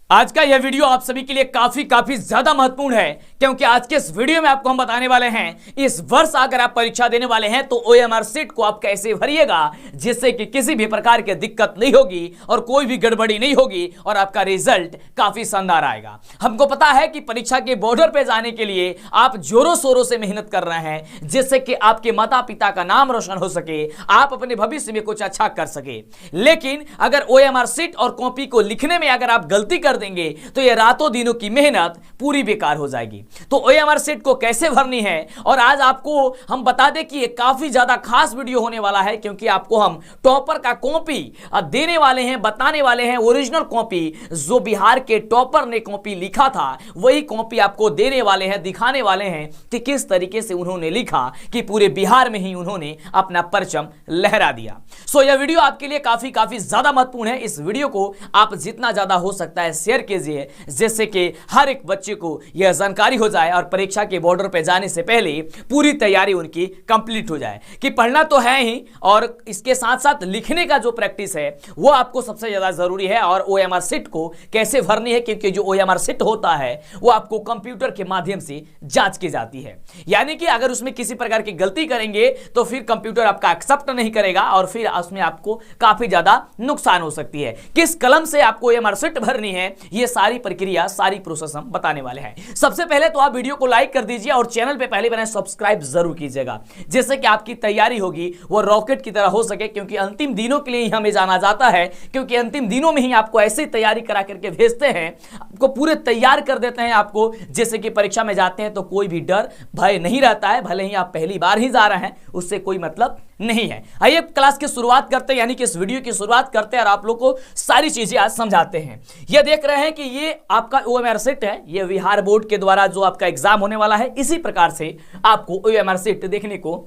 आज का यह वीडियो आप सभी के लिए काफी ज्यादा महत्वपूर्ण है, क्योंकि आज के इस वीडियो में आपको हम बताने वाले हैं इस वर्ष अगर आप परीक्षा देने वाले हैं तो OMR सीट को आप कैसे भरिएगा जिससे कि किसी भी प्रकार की दिक्कत नहीं होगी और कोई भी गड़बड़ी नहीं होगी और आपका रिजल्ट काफी शानदार आएगा। हमको पता है कि परीक्षा के बॉर्डर पे जाने के लिए आप जोरों शोरों से मेहनत कर रहे हैं जिससे कि आपके माता पिता का नाम रोशन हो सके, आप अपने भविष्य में कुछ अच्छा कर सके। लेकिन अगर OMR सीट और कॉपी को लिखने में अगर आप गलती कर देंगे तो ये रातों दिनों की मेहनत पूरी बेकार हो जाएगी। तो OMR सीट को कैसे भरनी है, और आज आपको हम बता दें कि ये काफी ज्यादा खास वीडियो होने वाला है, क्योंकि आपको हम टॉपर का कॉपी देने वाले हैं, बताने वाले हैं। ओरिजिनल कॉपी जो बिहार के टॉपर ने कॉपी लिखा था वही कॉपी आपको देने वाले हैं, दिखाने वाले हैं कि किस तरीके से उन्होंने लिखा कि पूरे बिहार में ही उन्होंने अपना परचम लहरा दिया। सो यह वीडियो आपके लिए काफी ज्यादा महत्वपूर्ण है। इस वीडियो को आप जितना ज्यादा हो सकता है शेयर कीजिए जिससे कि हर एक बच्चे को यह जानकारी हो जाए और परीक्षा के बॉर्डर पे जाने से पहले पूरी तैयारी उनकी कंप्लीट हो जाए। कि पढ़ना तो है ही और इसके साथ साथ लिखने का जो प्रैक्टिस है वो आपको सबसे ज्यादा जरूरी है। और OMR सीट को कैसे भरनी है, क्योंकि जो OMR सीट होता है वो आपको कंप्यूटर के माध्यम से जांच की जाती है, यानी कि अगर उसमें किसी प्रकार की गलती करेंगे तो फिर कंप्यूटर आपका एक्सेप्ट नहीं करेगा और फिर उसमें आपको काफी ज्यादा नुकसान हो सकती है। किस कलम से आपको OMR सीट भरनी है ये सारी प्रक्रिया, सारी प्रोसेस हम बताने वाले हैं। सबसे पहले तो आप वीडियो को लाइक कर दीजिए और चैनल पे पहले बने सब्सक्राइब जरूर कीजिएगा, जिससे कि आपकी तैयारी होगी वो रॉकेट की तरह हो सके। क्योंकि अंतिम दिनों के लिए ही हमें जाना जाता है, क्योंकि अंतिम दिनों में ही आपको ऐसी तैयारी करा करके भेजते हैं, आपको पूरे तैयार कर देते हैं आपको, जैसे कि परीक्षा में जाते हैं तो कोई भी डर भय नहीं रहता है। भले ही आप पहली बार ही जा रहे हैं उससे कोई मतलब नहीं है। आइए क्लास की शुरुआत करते हैं, यानी कि इस वीडियो की शुरुआत करते हैं और आप लोग को सारी चीजें आज समझाते हैं। यह देख रहे हैं कि ये आपका OMR सीट है, ये बिहार बोर्ड के द्वारा जो आपका एग्जाम होने वाला है इसी प्रकार से आपको OMR सीट देखने को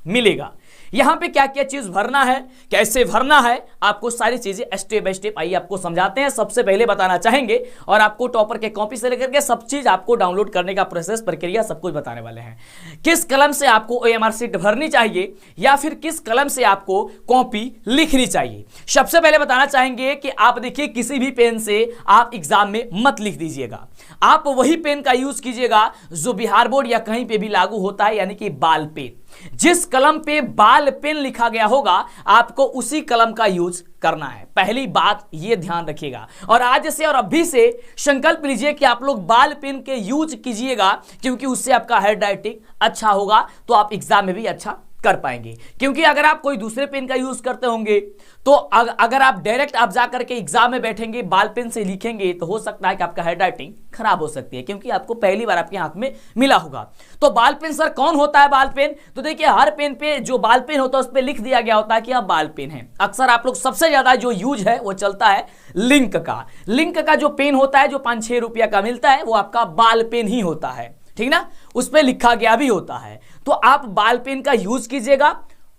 मिलेगा। यहां पे क्या क्या चीज भरना है, कैसे भरना है, आपको सारी चीजें स्टेप बाय स्टेप आइए आपको समझाते हैं। सबसे पहले बताना चाहेंगे और आपको टॉपर के कॉपी से लेकर के सब चीज आपको डाउनलोड करने का प्रोसेस, प्रक्रिया सब कुछ बताने वाले हैं। किस कलम से आपको OMR सीट भरनी चाहिए या फिर किस कलम से आपको कॉपी लिखनी चाहिए। सबसे पहले बताना चाहेंगे कि आप देखिए किसी भी पेन से आप एग्जाम में मत लिख दीजिएगा, आप वही पेन का यूज कीजिएगा जो बिहार बोर्ड या कहीं पे भी लागू होता है, यानी कि बाल पेन। जिस कलम पे बाल पेन लिखा गया होगा आपको उसी कलम का यूज करना है। पहली बात ये ध्यान रखिएगा और आज से और अभी से संकल्प लीजिए कि आप लोग बाल पेन के यूज कीजिएगा, क्योंकि उससे आपका हैंडराइटिंग अच्छा होगा तो आप एग्जाम में भी अच्छा कर पाएंगे। क्योंकि अगर आप कोई दूसरे पेन का यूज करते होंगे तो अगर आप डायरेक्ट आप जाकर के एग्जाम में बैठेंगे बाल पेन से लिखेंगे तो हो सकता है कि आपका हैंडराइटिंग खराब हो सकती है, क्योंकि आपको पहली बार आपके हाथ में मिला होगा। तो बाल पेन सर कौन होता है बाल पेन? तो देखिए हर पेन पे जो बाल पेन होता है उस पर लिख दिया गया होता है कि आप बाल पेन है। अक्सर आप लोग सबसे ज्यादा जो यूज है वो चलता है लिंक का। लिंक का जो पेन होता है जो 5-6 रुपया का मिलता है वो आपका बाल पेन ही होता है, ठीक ना, उस पर लिखा गया भी होता है। तो आप बाल पेन का यूज कीजिएगा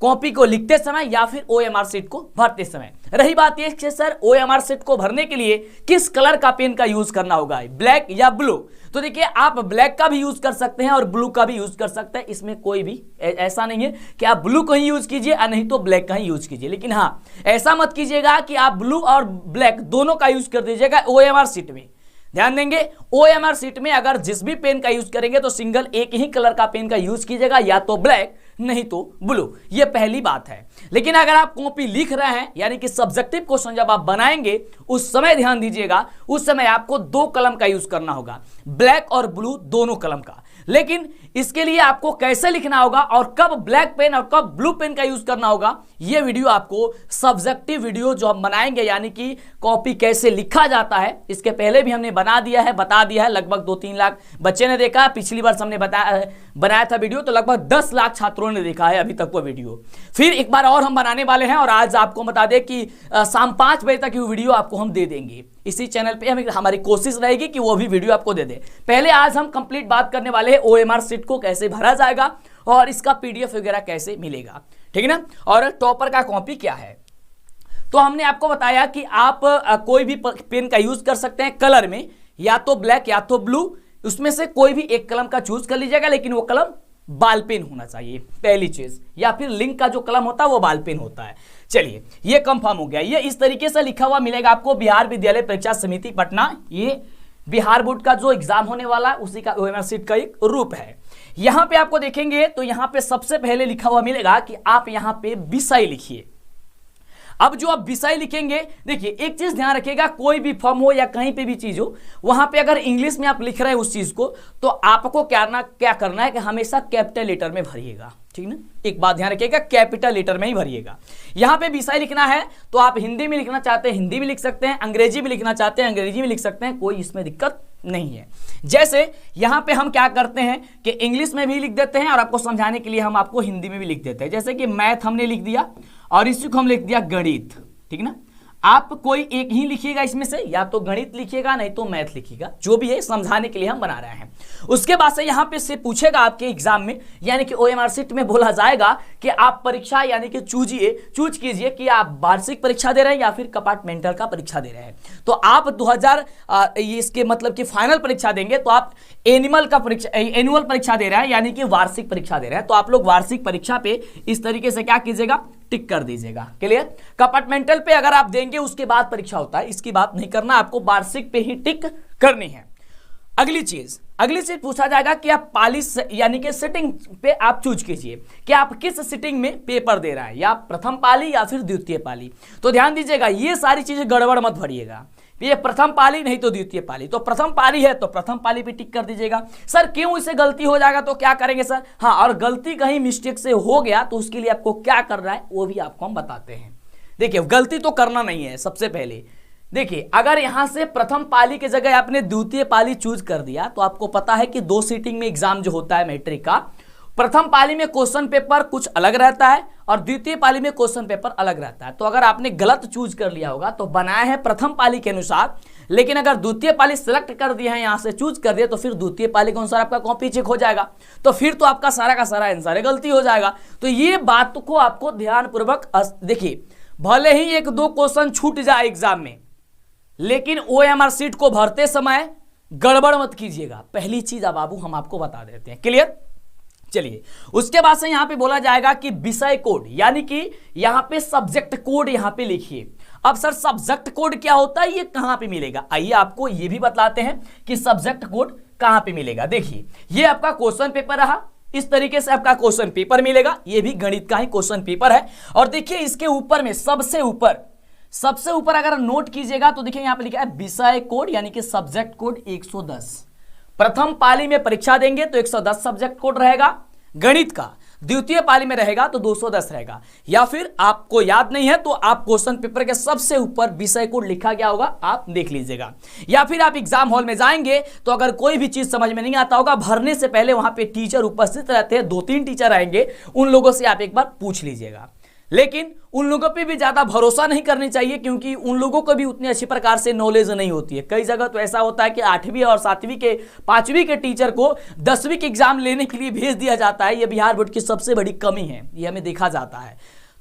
कॉपी को लिखते समय या फिर OMR सीट को भरते समय। रही बात ये कि सर OMR सीट को भरने के लिए किस कलर का पेन का यूज करना होगा, ब्लैक या ब्लू? तो देखिए आप ब्लैक का भी यूज कर सकते हैं और ब्लू का भी यूज कर सकते हैं, इसमें कोई भी ऐसा नहीं है कि आप ब्लू का ही यूज कीजिए या नहीं तो ब्लैक का ही यूज कीजिए। लेकिन हाँ, ऐसा मत कीजिएगा कि आप ब्लू और ब्लैक दोनों का यूज कर दीजिएगा OMR सीट में। ध्यान देंगे OMR सीट में अगर जिस भी पेन का यूज करेंगे तो सिंगल एक ही कलर का पेन का यूज कीजिएगा, या तो ब्लैक नहीं तो ब्लू। ये पहली बात है। लेकिन अगर आप कॉपी लिख रहे हैं यानी कि सब्जेक्टिव क्वेश्चन जब आप बनाएंगे उस समय ध्यान दीजिएगा, उस समय आपको 2 कलम का यूज करना होगा, ब्लैक और ब्लू दोनों कलम का। लेकिन इसके लिए आपको कैसे लिखना होगा और कब ब्लैक पेन और कब ब्लू पेन का यूज करना होगा यह वीडियो आपको सब्जेक्टिव वीडियो जो हम बनाएंगे, यानी कि कॉपी कैसे लिखा जाता है, इसके पहले भी हमने बता दिया है। लगभग 2-3 लाख बच्चे ने देखा। पिछली बार हमने बनाया था वीडियो तो लगभग 10 लाख छात्रों ने देखा है अभी तक वो वीडियो। फिर एक बार और हम बनाने वाले हैं और आज आपको बता दें कि शाम 5 बजे तक वो वीडियो आपको हम दे देंगे इसी चैनल पे। हमारी कोशिश रहेगी कि वो भी वीडियो आपको दे दे। पहले आज हम कंप्लीट बात करने वाले हैं OMR सीट को कैसे भरा जाएगा और इसका PDF वगैरह कैसे मिलेगा, ठीक है ना, और टॉपर का कॉपी क्या है। तो हमने आपको बताया कि आप कोई भी पेन का यूज कर सकते हैं कलर में, या तो ब्लैक या तो ब्लू, उसमें से कोई भी एक कलम का चूज कर लीजिएगा, लेकिन वो कलम बाल पेन होना चाहिए पहली चीज, या फिर लिंक का जो कलम होता है वो बाल पेन होता है। चलिए ये कंफर्म हो गया। ये इस तरीके से लिखा हुआ मिलेगा आपको, बिहार विद्यालय परीक्षा समिति पटना, ये बिहार बोर्ड का जो एग्जाम होने वाला है उसी का ओएमआर शीट का एक रूप है। यहां पे आपको देखेंगे तो यहां पे सबसे पहले लिखा हुआ मिलेगा कि आप यहां पे विषय लिखिए। अब जो आप विषय लिखेंगे, देखिए एक चीज ध्यान रखिएगा, कोई भी फॉर्म हो या कहीं पे भी चीज हो, वहां पे अगर इंग्लिश में आप लिख रहे हैं उस चीज को, तो आपको क्या करना है कि हमेशा कैपिटल लेटर में भरिएगा, ठीक ना। एक बात ध्यान रखिएगा, कैपिटल लेटर में ही भरिएगा। यहां पे विषय लिखना है तो आप हिंदी में लिखना चाहते हैं हिंदी में लिख सकते हैं, अंग्रेजी में लिखना चाहते हैं अंग्रेजी में लिख सकते हैं, कोई इसमें दिक्कत नहीं है। जैसे यहां पे हम क्या करते हैं कि इंग्लिश में भी लिख देते हैं और आपको समझाने के लिए हम आपको हिंदी में भी लिख देते हैं। जैसे कि मैथ हमने लिख दिया और इसी को हम लिख दिया गणित, ठीक ना। आप कोई एक ही लिखिएगा इसमें से, या तो गणित लिखिएगा नहीं तो मैथ लिखिएगा, जो भी है समझाने के लिए हम बना रहे हैं। उसके बाद से यहां पे से पूछेगा आपके एग्जाम में, यानी कि ओएमआर शीट में बोला जाएगा कि आप परीक्षा यानी कि चूज कीजिए कि आप वार्षिक परीक्षा दे रहे हैं या फिर कंपार्टमेंटल का परीक्षा दे रहे हैं। तो आप 2000 इसके मतलब कि फाइनल परीक्षा देंगे तो आप एनुअल परीक्षा दे रहे हैं, यानी कि वार्षिक परीक्षा दे रहे हैं, तो आप लोग वार्षिक परीक्षा पे इस तरीके से क्या कीजिएगा, टिक कर दीजिएगा। क्लियर। कंपार्टमेंटल पे अगर आप देंगे उसके बाद परीक्षा होता है, इसकी बात नहीं करना, आपको वार्षिक पे ही टिक करनी है। अगली चीज पूछा जाएगा कि आप पाली यानी कि सिटिंग पे आप चूज कीजिए कि आप किस सिटिंग में पेपर दे रहा है, या प्रथम पाली या फिर द्वितीय पाली। तो ध्यान दीजिएगा, ये सारी चीजें गड़बड़ मत भरिएगा, ये प्रथम पाली नहीं तो द्वितीय पाली। तो प्रथम पाली है तो प्रथम पाली पे टिक कर दीजिएगा। सर क्यों इसे गलती हो जाएगा तो क्या करेंगे सर? हाँ, और गलती कहीं मिस्टेक से हो गया तो उसके लिए आपको क्या करना है वो भी आपको हम बताते हैं। देखिए गलती तो करना नहीं है। सबसे पहले देखिए, अगर यहां से प्रथम पाली की जगह आपने द्वितीय पाली चूज कर दिया तो आपको पता है कि 2 सीटिंग में एग्जाम जो होता है मैट्रिक का, प्रथम पाली में क्वेश्चन पेपर कुछ अलग रहता है और द्वितीय पाली में क्वेश्चन पेपर अलग रहता है। तो अगर आपने गलत चूज कर लिया होगा तो बनाया है प्रथम पाली के अनुसार, लेकिन अगर द्वितीय पाली सिलेक्ट कर दिया है, यहां से चूज कर दिया, तो फिर द्वितीय पाली के अनुसार आपका कॉपी चेक हो जाएगा, तो फिर तो आपका सारा का सारा आंसर गलती हो जाएगा। तो ये बात को आपको ध्यानपूर्वक देखिए, भले ही 1-2 क्वेश्चन छूट जाए एग्जाम में, लेकिन ओएमआर शीट को भरते समय गड़बड़ मत कीजिएगा। पहली चीज अब बाबू हम आपको बता देते हैं। क्लियर। चलिए, उसके बाद से यहां पे बोला जाएगा कि विषय कोड, यानी कि यहां पे सब्जेक्ट कोड यहां पे लिखिए। अब सर सब्जेक्ट कोड क्या होता है, ये कहां पे मिलेगा? आइए आपको ये भी बताते हैं कि सब्जेक्ट कोड कहां पे मिलेगा। देखिए, ये आपका क्वेश्चन पेपर रहा, इस तरीके से आपका क्वेश्चन पेपर मिलेगा, ये भी गणित का ही क्वेश्चन पेपर है। और देखिए इसके ऊपर में सबसे ऊपर अगर नोट कीजिएगा तो देखिए यहां पे लिखा है विषय कोड, यानी कि सब्जेक्ट कोड 110। प्रथम पाली में परीक्षा देंगे तो 110 सब्जेक्ट कोड रहेगा गणित का, द्वितीय पाली में रहेगा तो 210 रहेगा। या फिर आपको याद नहीं है तो आप क्वेश्चन पेपर के सबसे ऊपर विषय कोड लिखा गया होगा, आप देख लीजिएगा। या फिर आप एग्जाम हॉल में जाएंगे तो अगर कोई भी चीज समझ में नहीं आता होगा, भरने से पहले वहां पे टीचर उपस्थित रहते हैं, 2-3 टीचर आएंगे, उन लोगों से आप एक बार पूछ लीजिएगा। लेकिन उन लोगों पे भी ज्यादा भरोसा नहीं करनी चाहिए, क्योंकि उन लोगों को भी उतनी अच्छी प्रकार से नॉलेज नहीं होती है। कई जगह तो ऐसा होता है कि 8वीं और 7वीं के 5वीं के टीचर को 10वीं के एग्जाम लेने के लिए भेज दिया जाता है। ये बिहार बोर्ड की सबसे बड़ी कमी है, ये हमें देखा जाता है।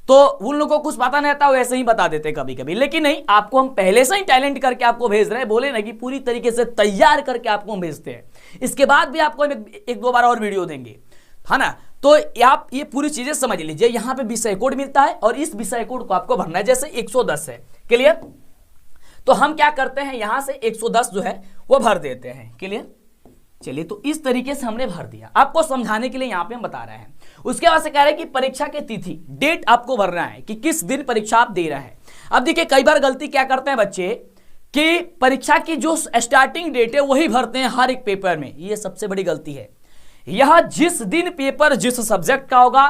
तो उन लोगों को कुछ पता नहीं आता, वो ऐसे ही बता देते कभी कभी। लेकिन नहीं, आपको हम पहले से ही टैलेंट करके आपको भेज रहे हैं, बोले ना कि पूरी तरीके से तैयार करके आपको हम भेजते हैं। इसके बाद भी आपको 1-2 बार और वीडियो देंगे, है ना। तो आप ये पूरी चीजें समझ लीजिए। यहां पे विषय कोड मिलता है और इस विषय कोड को आपको भरना है। जैसे 110 है, क्लियर। तो हम क्या करते हैं, यहां से 110 जो है वो भर देते हैं। क्लियर। चलिए, तो इस तरीके से हमने भर दिया, आपको समझाने के लिए यहां पे हम बता रहे हैं। उसके बाद से कह रहे हैं कि परीक्षा की तिथि, डेट आपको भरना है कि किस दिन परीक्षा आप दे रहे हैं। अब देखिए कई बार गलती क्या करते हैं बच्चे कि परीक्षा की जो स्टार्टिंग डेट है वही भरते हैं हर एक पेपर में। ये सबसे बड़ी गलती है। यह जिस दिन पेपर जिस सब्जेक्ट का होगा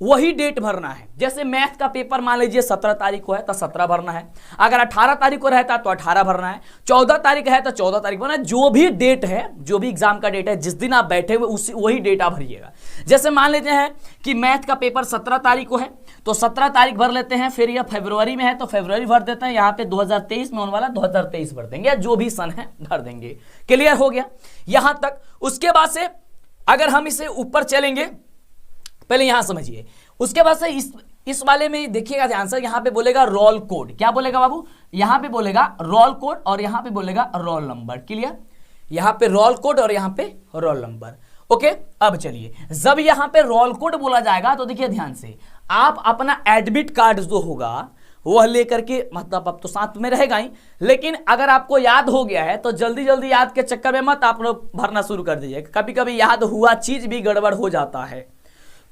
वही डेट भरना है। जैसे मैथ का पेपर मान लीजिए 17 तारीख को है तो 17 भरना है, अगर 18 तारीख को रहता तो 18 भरना है, 14 तारीख है तो 14 तारीख भरना है। जो भी डेट है, जो भी एग्जाम का डेट है, जिस दिन आप बैठे हुए उसी वही डेट आप भरिएगा। जैसे मान लेते हैं कि मैथ का पेपर 17 तारीख को है तो 17 तारीख भर लेते हैं, फिर यह फरवरी में है तो फरवरी भर देते हैं, यहाँ पे 2023 में होने वाला 2023 भर देंगे, जो भी सन है भर देंगे। क्लियर हो गया यहां तक। उसके बाद से अगर हम इसे ऊपर चलेंगे, पहले यहां समझिए, उसके बाद से इस वाले में देखिएगा ध्यान से, यहां पे बोलेगा रोल कोड। क्या बोलेगा बाबू? यहां पे बोलेगा रोल कोड और यहां पे बोलेगा रोल नंबर। क्लियर। यहां पे रोल कोड और यहां पे रोल नंबर। ओके, अब चलिए, जब यहां पे रोल कोड बोला जाएगा तो देखिए ध्यान से, आप अपना एडमिट कार्ड जो होगा वह लेकर के, मतलब अब तो साथ में रहेगा ही, लेकिन अगर आपको याद हो गया है तो जल्दी जल्दी याद के चक्कर में मत आप लोग भरना शुरू कर दीजिए, कभी कभी याद हुआ चीज भी गड़बड़ हो जाता है।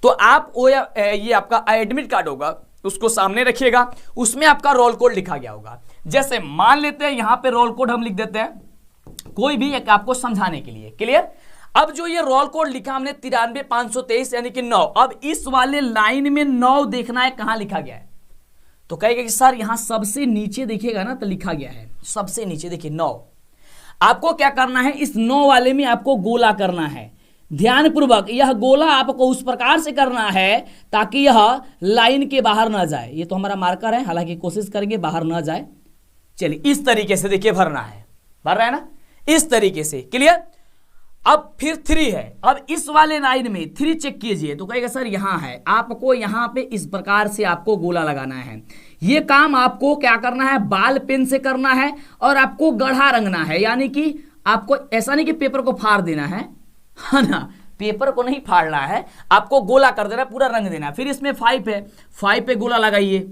तो आप वो ये आपका एडमिट कार्ड होगा उसको सामने रखिएगा, उसमें आपका रोल कोड लिखा गया होगा। जैसे मान लेते हैं यहां पे रोल कोड हम लिख देते हैं, कोई भी एक आपको समझाने के लिए, क्लियर। अब जो ये रोल कोड लिखा हमने 93,523 यानी कि 9, अब इस वाले लाइन में 9 देखना है कहां लिखा गया है, तो कहेगा कि सर यहां सबसे नीचे देखिएगा ना तो लिखा गया है, सबसे नीचे देखिए 9। आपको क्या करना है, इस 9 वाले में आपको गोला करना है, ध्यानपूर्वक यह गोला आपको उस प्रकार से करना है ताकि यह लाइन के बाहर ना जाए। ये तो हमारा मार्कर है, हालांकि कोशिश करेंगे बाहर ना जाए। चलिए इस तरीके से देखिए भरना है, भर रहा है ना, इस तरीके से, क्लियर। अब फिर 3 है, अब इस वाले लाइन में 3 चेक कीजिए तो कहेगा सर यहां है, आपको यहां पे इस प्रकार से आपको गोला लगाना है। ये काम आपको क्या करना है, बाल पेन से करना है और आपको गढ़ा रंगना है, यानी कि आपको ऐसा नहीं कि पेपर को फाड़ देना है ना, पेपर को नहीं फाड़ना है, आपको गोला कर देना, पूरा रंग देना। फिर इसमें 5 है, 5 पे गोला लगाइए,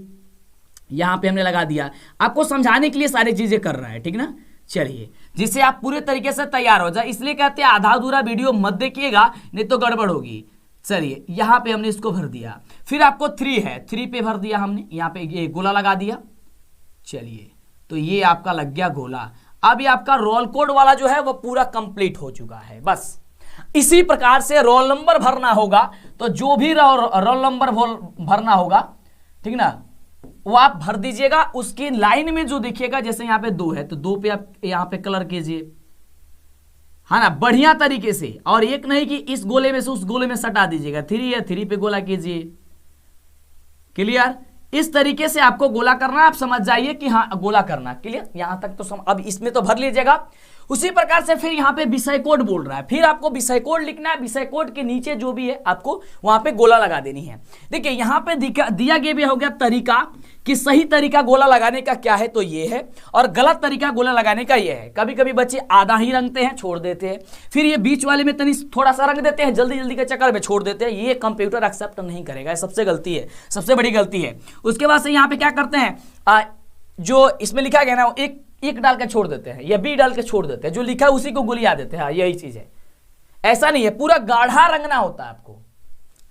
यहां पे हमने लगा दिया, आपको समझाने के लिए सारी चीजें कर रहा है, ठीक ना। चलिए, जिससे आप पूरे तरीके से तैयार हो जाए, इसलिए कहते हैं आधा अधूरा वीडियो मत देखिएगा नहीं तो गड़बड़ होगी। चलिए यहां पे हमने इसको भर दिया, फिर आपको 3 है, 3 पे भर दिया हमने, यहां पे ये गोला लगा दिया। चलिए तो ये आपका लग गया गोला। अब ये आपका रोल कोड वाला जो है वो पूरा कंप्लीट हो चुका है। बस इसी प्रकार से रोल नंबर भरना होगा, तो जो भी रोल नंबर भरना होगा, ठीक ना, वो आप भर दीजिएगा। उसकी लाइन में जो देखिएगा, जैसे यहां पे 2 है तो 2 पे आप यहां पे कलर कीजिए, है ना, बढ़िया तरीके से। और एक नहीं कि इस गोले में से उस गोले में सटा दीजिएगा, 3 है 3 पे गोला कीजिए, क्लियर। इस तरीके से आपको गोला करना, आप समझ जाइए कि हाँ गोला करना, क्लियर। यहां तक तो अब इसमें तो भर लीजिएगा। उसी प्रकार से फिर यहां पे विषय कोड बोल रहा है, फिर आपको विषय कोड लिखना है। विषय कोड के नीचे जो भी है आपको वहां पे गोला लगा देनी है। देखिए यहां पे दिया गया भी हो गया तरीका कि सही तरीका गोला लगाने का क्या है, तो ये है, और गलत तरीका गोला लगाने का ये है। कभी कभी बच्चे आधा ही रंगते हैं, छोड़ देते हैं, फिर ये बीच वाले में तनी थोड़ा सा रंग देते हैं, जल्दी जल्दी के चक्कर में छोड़ देते हैं। ये कंप्यूटर एक्सेप्ट नहीं करेगा, सबसे गलती है, सबसे बड़ी गलती है। उसके बाद से यहाँ पे क्या करते हैं, जो इसमें लिखा गया ना, एक डाल के छोड़ देते हैं या बी डाल के छोड़ देते हैं, जो लिखा है उसी को गुलिया देते हैं। यही चीज है, ऐसा नहीं है, पूरा गाढ़ा रंगना होता है आपको।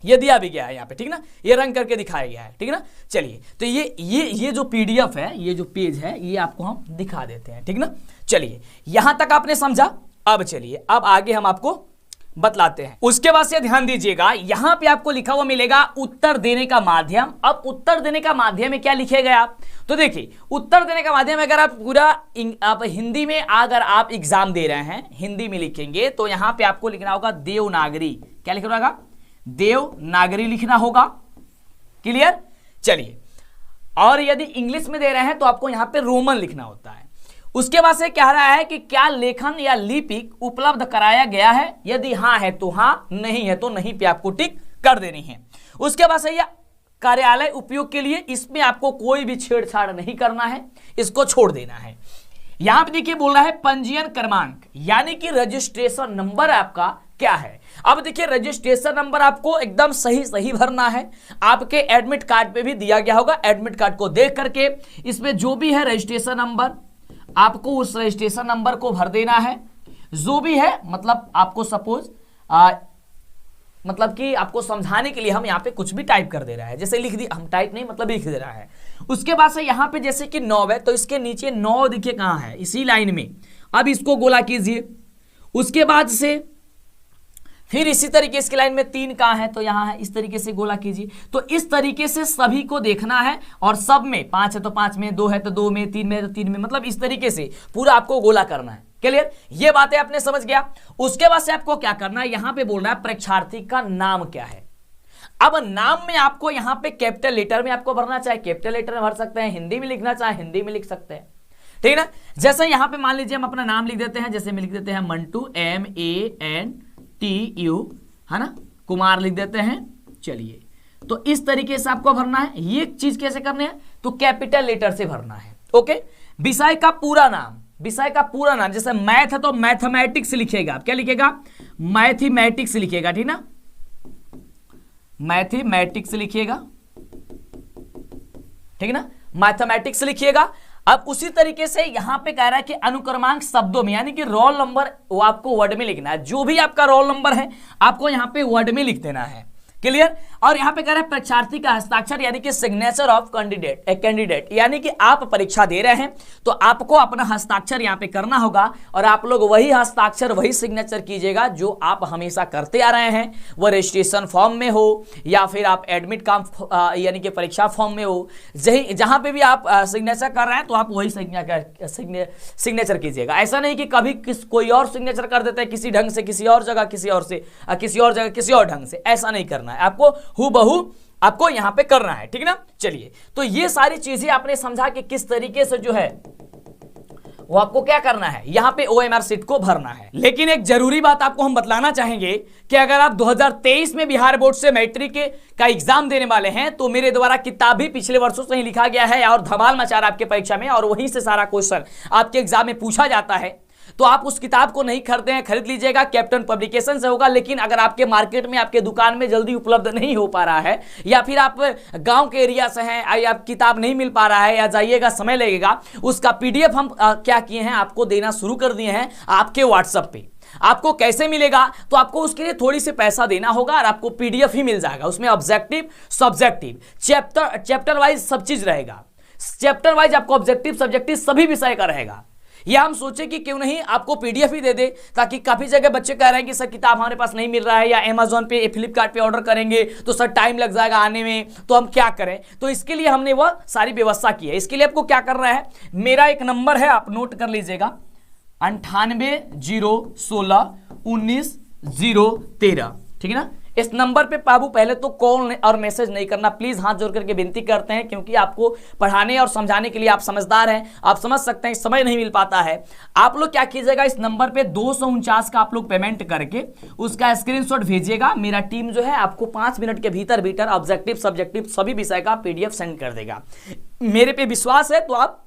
ये दिया भी गया है यहाँ पे, ठीक ना, ये रंग करके दिखाया गया है, ठीक ना। चलिए तो ये जो पीडीएफ है, ये जो पेज है, ये आपको हम दिखा देते हैं, ठीक ना। चलिए यहां तक आपने समझा। अब चलिए अब आगे हम आपको बतलाते हैं। उसके बाद से ध्यान दीजिएगा, यहां पे आपको लिखा हुआ मिलेगा उत्तर देने का माध्यम। अब उत्तर देने का माध्यम में क्या लिखेगा आप, तो देखिए उत्तर देने का माध्यम, अगर आप पूरा आप हिंदी में अगर आप एग्जाम दे रहे हैं, हिंदी में लिखेंगे तो यहां पे आपको लिखना होगा देवनागरी। क्या लिखना होगा, देवनागरी लिखना होगा, क्लियर। चलिए, और यदि इंग्लिश में दे रहे हैं तो आपको यहां पे रोमन लिखना होता है। उसके बाद से कह रहा है कि क्या लेखन या लिपिक उपलब्ध कराया गया है, यदि हाँ है तो हाँ, नहीं है तो नहीं पे आपको टिक कर देनी है। उसके बाद से यह कार्यालय उपयोग के लिए, इसमें आपको कोई भी छेड़छाड़ नहीं करना है, इसको छोड़ देना है। यहां पे देखिए बोल रहा है पंजीयन क्रमांक, यानी कि रजिस्ट्रेशन नंबर आपका क्या है। अब देखिए रजिस्ट्रेशन नंबर आपको एकदम सही भरना है। आपके एडमिट कार्ड पे भी दिया गया होगा, एडमिट कार्ड को देख करके इसमें जो भी है रजिस्ट्रेशन नंबर, आपको उस रजिस्ट्रेशन नंबर को भर देना है। जो भी है, मतलब आपको सपोज मतलब कि आपको समझाने के लिए हम यहाँ पे कुछ भी टाइप कर दे रहा है, जैसे लिख दी, हम टाइप नहीं मतलब लिख दे रहा है। उसके बाद से यहाँ पे जैसे कि 9 है तो इसके नीचे 9 देखिए कहाँ है, इसी लाइन में। अब इसको गोला कीजिए। उसके बाद से फिर इसी तरीके इसकी लाइन में 3 कहाँ है, तो यहाँ है, इस तरीके से गोला कीजिए। तो इस तरीके से सभी को देखना है, और सब में 5 है तो 5 में, 2 है तो 2 में, 3 में तो 3 में, मतलब इस तरीके से पूरा आपको गोला करना है, क्लियर। ये बातें आपने समझ गया। उसके बाद से आपको क्या करना है, यहां पे बोल रहा है परीक्षार्थी का नाम क्या है। अब नाम में आपको यहां पे कैपिटल लेटर में आपको भरना, चाहे कैपिटल लेटर में भर सकते हैं, हिंदी में लिखना चाहे हिंदी में लिख सकते हैं, ठीक है ना। जैसे यहां पे मान लीजिए हम अपना नाम लिख देते हैं, जैसे में लिख देते हैं मंटू, MANTU, है ना, कुमार लिख देते हैं। चलिए तो इस तरीके से आपको भरना है। ये चीज कैसे करनी है, तो कैपिटल लेटर से भरना है, ओके। विषय का पूरा नाम, विषय का पूरा नाम, जैसे मैथ है तो मैथमेटिक्स लिखिएगा, क्या लिखिएगा, मैथमेटिक्स लिखिएगा, ठीक ना, मैथमेटिक्स लिखिएगा, ठीक ना, मैथमेटिक्स लिखिएगा। अब उसी तरीके से यहां पे कह रहा है कि अनुक्रमांक शब्दों में, यानी कि रोल नंबर वो आपको वर्ड में लिखना है, जो भी आपका रोल नंबर है आपको यहां पे वर्ड में लिख देना है, क्लियर। और यहां पे कह रहा है परीक्षार्थी का हस्ताक्षर, यानी कि सिग्नेचर ऑफ कैंडिडेट, यानी कि आप परीक्षा दे रहे हैं तो आपको अपना हस्ताक्षर यहां पे करना होगा, और आप लोग वही हस्ताक्षर वही सिग्नेचर कीजिएगा जो आप हमेशा करते आ रहे हैं, वो रजिस्ट्रेशन फॉर्म में हो या फिर आप एडमिट कार्ड यानी कि परीक्षा फॉर्म में हो, जहां पे भी आप सिग्नेचर कर रहे हैं तो आप वही सिग्नेचर कीजिएगा। ऐसा नहीं कि कभी कोई और सिग्नेचर कर देता है किसी ढंग से, किसी और जगह किसी और जगह किसी और ढंग से, ऐसा नहीं करना है, आपको हूबहू आपको यहां पे करना है, ठीक ना। चलिए, तो ये सारी चीजें आपने समझा कि किस तरीके से जो है वो आपको क्या करना है, यहां पे OMR सीट को भरना है। लेकिन एक जरूरी बात आपको हम बतलाना चाहेंगे कि अगर आप 2023 में बिहार बोर्ड से मैट्रिक का एग्जाम देने वाले हैं तो मेरे द्वारा किताब भी पिछले वर्षों से ही लिखा गया है और धमाल मचा रहा है आपके परीक्षा में, और वहीं से सारा क्वेश्चन आपके एग्जाम में पूछा जाता है। तो आप उस किताब को नहीं खरीदते हैं, खरीद लीजिएगा, कैप्टन पब्लिकेशन से होगा। लेकिन अगर आपके मार्केट में आपके दुकान में जल्दी उपलब्ध नहीं हो पा रहा है, या फिर आप गांव के एरिया से हैं या किताब नहीं मिल पा रहा है या जाइएगा समय लगेगा, उसका PDF हम क्या किए हैं आपको देना शुरू कर दिए हैं आपके व्हाट्सएप पे। आपको कैसे मिलेगा, तो आपको उसके लिए थोड़ी सी पैसा देना होगा और आपको PDF ही मिल जाएगा। उसमें ऑब्जेक्टिव सब्जेक्टिव चैप्टर वाइज सब चीज रहेगा, चैप्टर वाइज आपको ऑब्जेक्टिव सब्जेक्टिव सभी विषय का रहेगा। या हम सोचे कि क्यों नहीं आपको PDF ही दे दे, ताकि काफी जगह बच्चे कह रहे हैं कि सर किताब हमारे पास नहीं मिल रहा है, या Amazon पे फ्लिपकार्ट पे ऑर्डर करेंगे तो सर टाइम लग जाएगा आने में, तो हम क्या करें। तो इसके लिए हमने वह सारी व्यवस्था की है। इसके लिए आपको क्या करना है, मेरा एक नंबर है, आप नोट कर लीजिएगा, 9801919013, ठीक है ना। इस नंबर पे बाबू पहले तो कॉल और मैसेज नहीं करना, प्लीज हाथ जोड़ करके विनती करते हैं, क्योंकि आपको पढ़ाने और समझाने के लिए आप समझदार हैं, आप समझ सकते हैं समय नहीं मिल पाता है। आप लोग क्या कीजिएगा, इस नंबर पे 249 का आप लोग पेमेंट करके उसका स्क्रीनशॉट भेजिएगा। मेरा टीम जो है आपको 5 मिनट के भीतर ऑब्जेक्टिव सब्जेक्टिव सभी विषय का PDF सेंड कर देगा। मेरे पे विश्वास है तो आप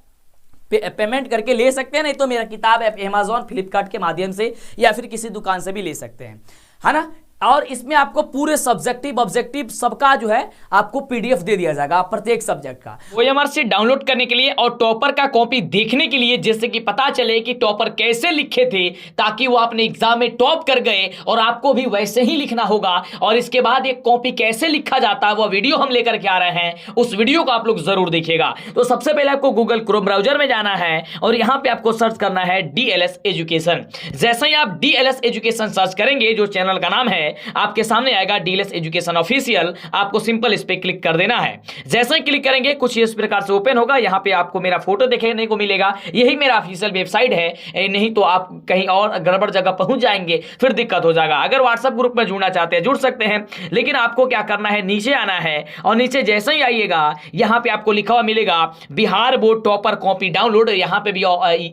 पेमेंट करके ले सकते हैं, नहीं तो मेरा किताब Amazon फ्लिपकार्ट के माध्यम से या फिर किसी दुकान से भी ले सकते हैं, है ना। और इसमें आपको पूरे सब्जेक्टिव ऑब्जेक्टिव सबका जो है आपको PDF दे दिया जाएगा प्रत्येक सब्जेक्ट का। OMR सीट डाउनलोड करने के लिए और टॉपर का कॉपी देखने के लिए, जिससे कि पता चले कि टॉपर कैसे लिखे थे, ताकि वो अपने एग्जाम में टॉप कर गए और आपको भी वैसे ही लिखना होगा। और इसके बाद एक कॉपी कैसे लिखा जाता है वह वीडियो हम लेकर के आ रहे हैं, उस वीडियो को आप लोग जरूर देखिएगा। तो सबसे पहले आपको गूगल क्रोम ब्राउजर में जाना है और यहां पे आपको सर्च करना है DLS एजुकेशन। जैसे ही आप DLS एजुकेशन सर्च करेंगे, जो चैनल का नाम है आपके सामने आएगा DLS एजुकेशन ऑफिशियल, आपको सिंपल इस पे क्लिक कर देना है। जैसे ही क्लिक करेंगे कुछ इस प्रकार से ओपन होगा, यहां पे आपको मेरा फोटो देखने को मिलेगा, यही मेरा ऑफिशियल वेबसाइट है। नहीं तो आप कहीं और गड़बड़ जगह पहुंच जाएंगे, फिर दिक्कत हो जाएगा। अगर व्हाट्सएप ग्रुप में जुड़ना चाहते हैं जुड़ सकते हैं, लेकिन आपको क्या करना है, नीचे आना है और नीचे जैसे ही आइएगा यहां पे आपको लिखा हुआ मिलेगा Bihar board topper copy download. यहां पे भी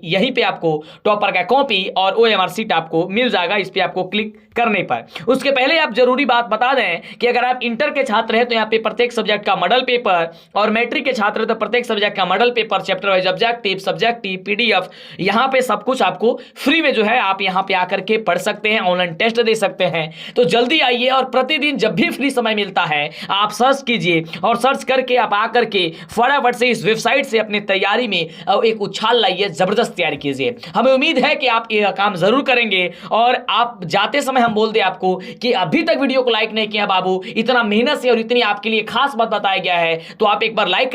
यहीं पे आपको टॉपर का कॉपी और OMR सीट आपको मिल जाएगा, इस पे आपको क्लिक करने पर। उसके पहले आप जरूरी बात बता दें कि अगर आप इंटर के छात्र हैं तो यहाँ पे प्रत्येक सब्जेक्ट का मॉडल पेपर, और मैट्रिक के छात्र हैं तो प्रत्येक सब्जेक्ट का model paper, chapter wise objective subjective PDF, यहाँ पे सब कुछ आपको फ्री में जो है आप यहाँ पे आकर के पढ़ सकते हैं, ऑनलाइन टेस्ट दे सकते हैं। तो जल्दी आइए और प्रतिदिन जब भी फ्री समय मिलता है आप सर्च कीजिए, और सर्च करके आप आकर के फटाफट से इस वेबसाइट से अपनी तैयारी में एक उछाल लाइए, जबरदस्त तैयारी कीजिए। हमें उम्मीद है कि आप ये काम जरूर करेंगे। और आप जाते समय हम बोल दें आपको कि अभी तक वीडियो को लाइक नहीं किया बाबू, इतना मेहनत से और इतनी आपके लिए खास बात बताया गया है, तो आप एक बार लाइक कर